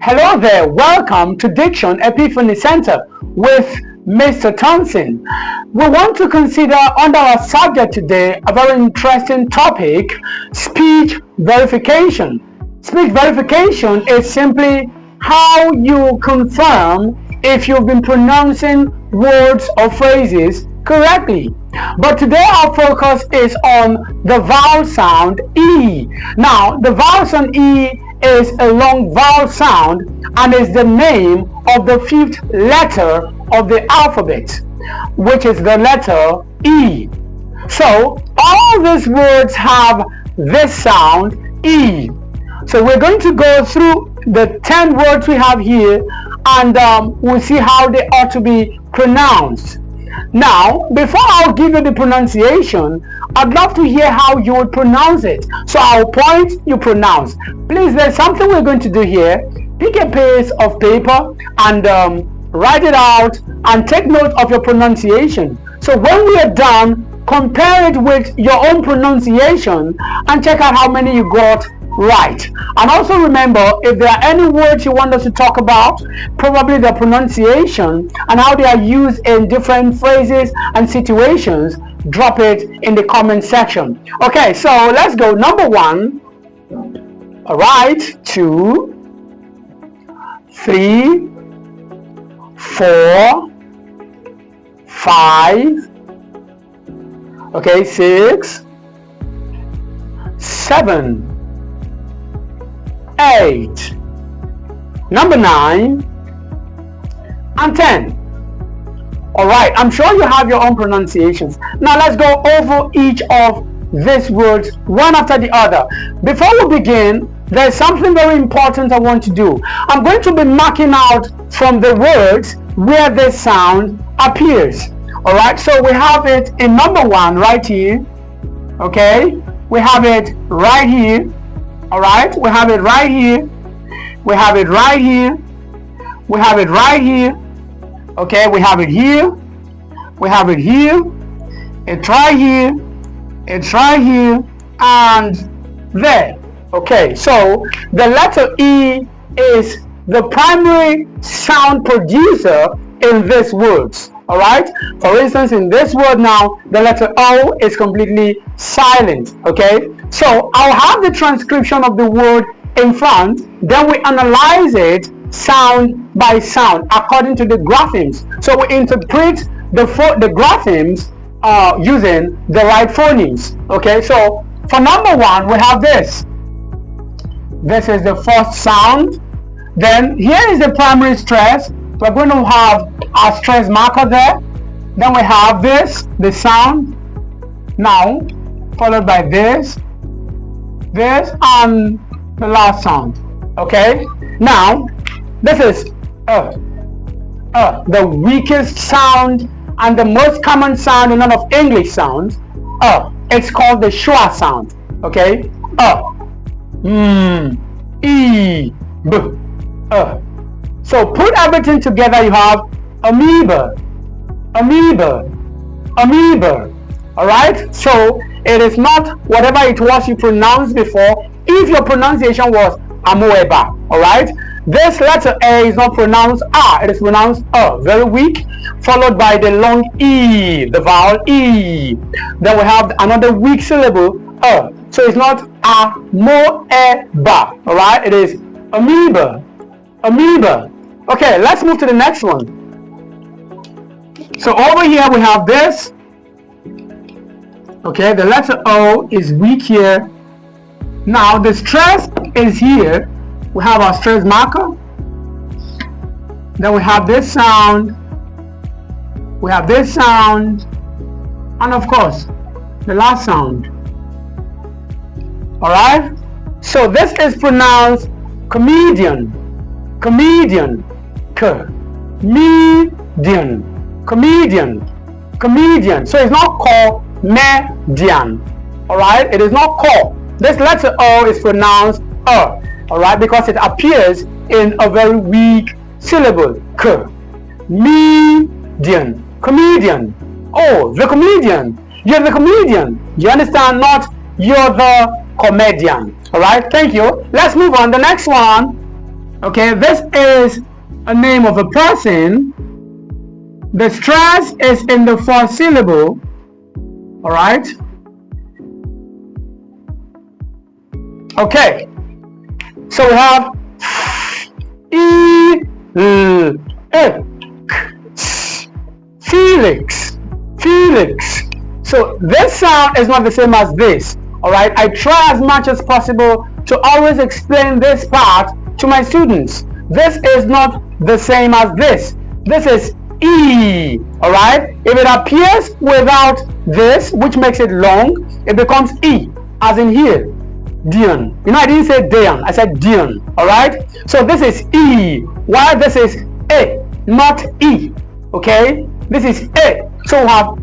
Hello there, welcome to Diction Epiphany Center with Mr. Thompson. We want to consider under our subject today a very interesting topic, speech verification. Speech verification is simply how you confirm if you've been pronouncing words or phrases correctly. But today our focus is on the vowel sound E. Now, the vowel sound E is a long vowel sound and is the name of the fifth letter of the alphabet, which is the letter E. So all these words have this sound E. So we're going to go through the 10 words we have here and we'll see how they ought to be pronounced. Now, before I'll give you the pronunciation, I'd love to hear how you would pronounce it. So I'll point, you pronounce. Please, there's something we're going to do here. Pick a piece of paper and write it out and take note of your pronunciation. So when we are done, compare it with your own pronunciation and check out how many you got right. And also remember, if there are any words you want us to talk about, probably their pronunciation and how they are used in different phrases and situations, drop it in the comment section. Okay, so let's go. Number 1. All right, 2, 3, 4, 5, okay, 6, 7, 8, number 9, and 10. All right, I'm sure you have your own pronunciations. Now let's go over each of these words one after the other. Before we begin, there's something very important I want to do. I'm going to be marking out from the words where this sound appears. All right, so we have it in number 1 right here. Okay, we have it right here. All right, we have it right here. We have it right here. We have it right here. Okay, we have it here. We have it here. It's right here. It's right here. And there. Okay, so the letter E is the primary sound producer in these words. All right, for instance, in this word now, the letter O is completely silent. Okay, so I'll have the transcription of the word in front, then we analyze it sound by sound according to the graphemes. So we interpret the graphemes using the right phonemes. Okay, so for number 1, we have this. This is the first sound. Then here is the primary stress. We're going to have our stress marker there. Then we have this, the sound. Now, followed by this, and the last sound. Okay? Now, this is the weakest sound and the most common sound in all of English sounds. It's called the schwa sound. Okay? E, B, So put everything together, you have amoeba, amoeba, amoeba. Alright? So it is not whatever it was you pronounced before, if your pronunciation was amoeba. Alright? This letter A is not pronounced A, it is pronounced very weak, followed by the long E, the vowel E. Then we have another weak syllable, So it's not amoeba. Alright? It is amoeba, amoeba. Okay, let's move to the next one. So over here we have this. Okay, the letter O is weak here. Now the stress is here. We have our stress marker. Then we have this sound. We have this sound. And of course, the last sound. Alright? So this is pronounced comedian. Comedian. Comedian. Comedian. Comedian. So it's not called median. Alright? It is not called. This letter O is pronounced alright, because it appears in a very weak syllable. Median. Comedian. Oh, the comedian. You're the comedian. You understand? Not you're the comedian. Alright, thank you. Let's move on. The next one. Okay, this is a name of a person. The stress is in the fourth syllable. All right. Okay. So we have Felix. Felix. So this sound is not the same as this. All right. I try as much as possible to always explain this part to my students. This is not the same as this. This is E. All right. If it appears without this, which makes it long, it becomes E, as in here. Dion. You know, I didn't say Dion, I said Dion. All right. So this is E, while this is A, not E. Okay. This is A. So we have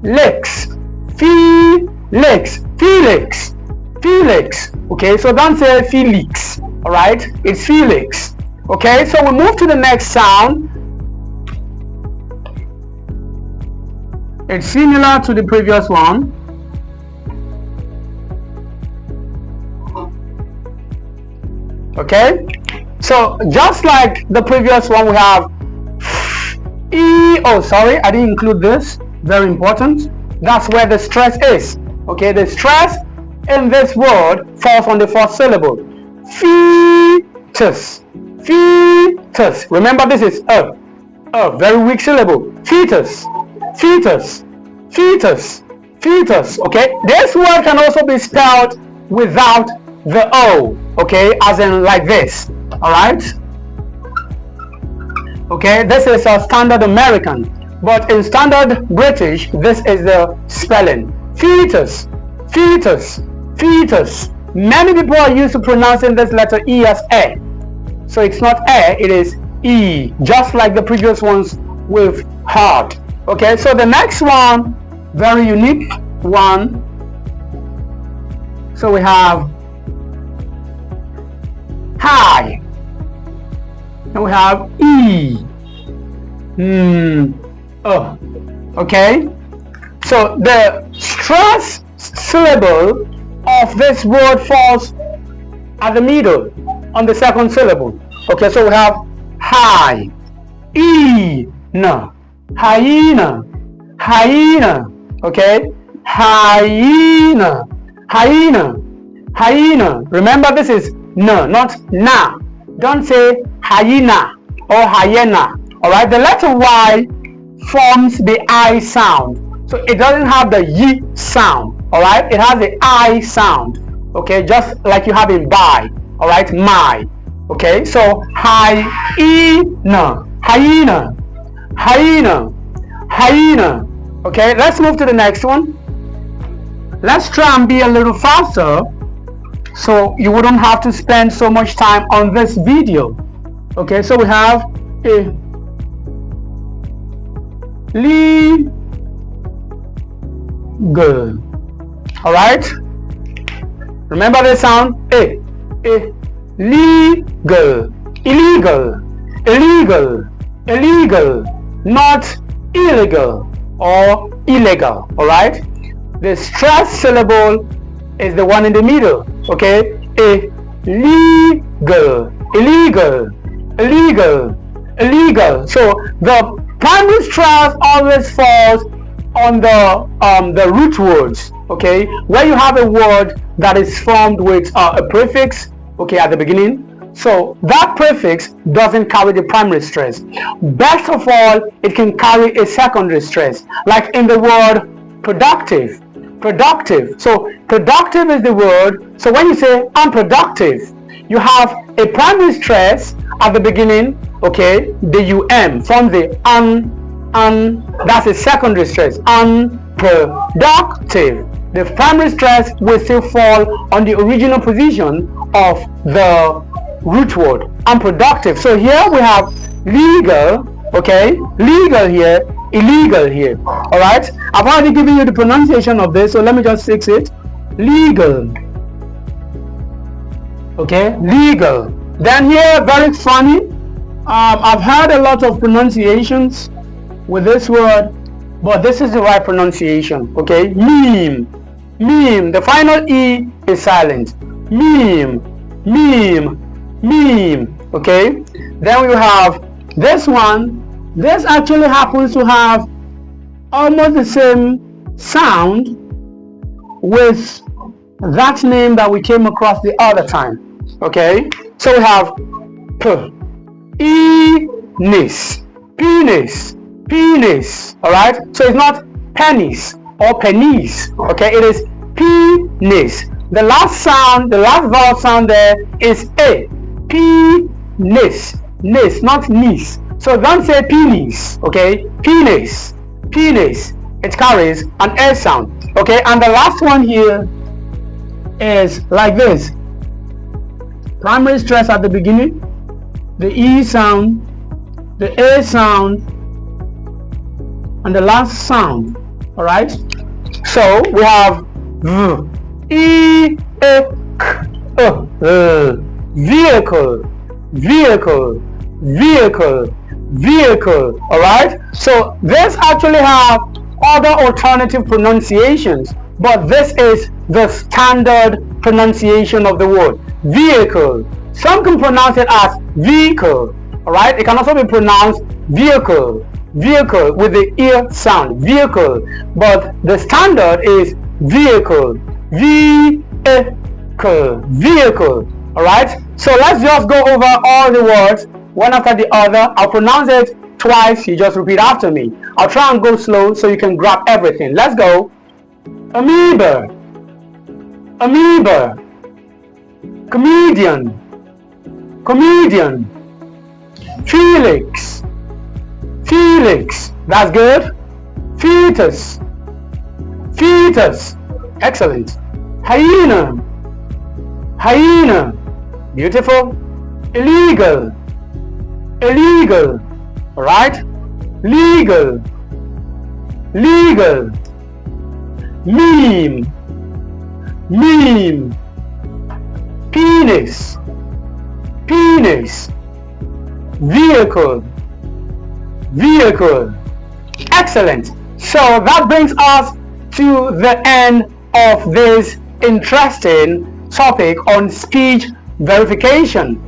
Felix. Felix. Felix. Felix. Okay. So don't say Felix. All right. It's Felix. Okay. So we move to the next sound. It's similar to the previous one. Okay, so just like the previous one, we have E. Oh, sorry, I didn't include this. Very important. That's where the stress is. Okay, the stress in this word falls on the fourth syllable. Fetus. Fetus. Remember, this is a very weak syllable. Fetus. Fetus. Fetus. Fetus. Okay, this word can also be spelled without the O, okay, as in like this. All right. Okay, this is a standard American, but in standard British, this is the spelling. Fetus. Fetus. Fetus. Many people are used to pronouncing this letter E as A. So it's not A, it is E, just like the previous ones with heart. Okay, so the next one, very unique one. So we have high, and we have E. Okay, so the stress syllable of this word falls at the middle on the second syllable. Okay, so we have high, hyena, hyena, hyena. Okay, hyena, hyena, hyena. Remember, this is no, not na. Don't say hyena or hyena. All right, the letter Y forms the I sound, so it doesn't have the Y sound. All right, it has the I sound. Okay, just like you have in buy. All right, my. Okay, so hyena, hyena, hyena, hyena. Okay, let's move to the next one. Let's try and be a little faster, so you wouldn't have to spend so much time on this video. Okay, so we have a legal. All right, remember the sound a legal, illegal, illegal, illegal, not illegal or illegal. All right, the stress syllable is the one in the middle. Okay, illegal, illegal, illegal, illegal. So the primary stress always falls on the root words. Okay, where you have a word that is formed with a prefix, okay, at the beginning. So that prefix doesn't carry the primary stress. Best of all, it can carry a secondary stress, like in the word productive. Productive. So productive is the word. So when you say unproductive, you have a primary stress at the beginning. Okay, the UM from the that's a secondary stress. Unproductive. The primary stress will still fall on the original position of the root word, unproductive. So here we have legal. Okay, legal here, illegal here. All right, I've already given you the pronunciation of this, so let me just fix it. Legal. Okay, legal. Then here, very funny, I've heard a lot of pronunciations with this word, but this is the right pronunciation. Okay, meme. Meme, the final E is silent. Meme, meme, meme. Okay, then we have this one. This actually happens to have almost the same sound with that name that we came across the other time. Okay, so we have penis, penis, penis. All right, so it's not penis or pennies. Okay, it is penis. The last sound, the last vowel sound there is a. Penis, nis, not nis. So don't say penis. Okay, penis, penis. It carries an a sound. Okay, and the last one here is like this. Primary stress at the beginning, the E sound, the A sound, and the last sound. All right. So we have v, E, A, K, vehicle, vehicle, vehicle, vehicle. All right. So this actually have other alternative pronunciations, but this is the standard pronunciation of the word vehicle. Some can pronounce it as vehicle. All right. It can also be pronounced vehicle, vehicle with the ear sound, vehicle. But the standard is vehicle, vehicle, vehicle. All right. So let's just go over all the words one after the other. I'll pronounce it twice. You just repeat after me. I'll try and go slow so you can grab everything. Let's go. Amoeba, amoeba, comedian, comedian, Felix, Felix. That's good. Fetus, fetus. Excellent. Hyena, hyena. Beautiful. Illegal, illegal. All right. Legal, legal. Meme, meme. Penis, penis. Vehicle, vehicle. Excellent. So that brings us to the end of this interesting topic on speech verification.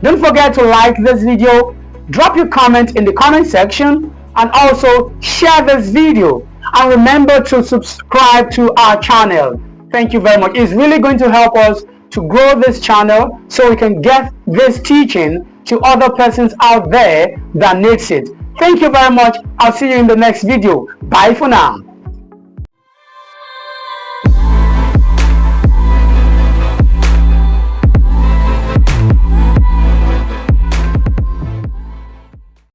Don't forget to like this video, drop your comment in the comment section, and also share this video. And remember to subscribe to our channel. Thank you very much. It's really going to help us to grow this channel so we can get this teaching to other persons out there that needs it. Thank you very much. I'll see you in the next video. Bye for now.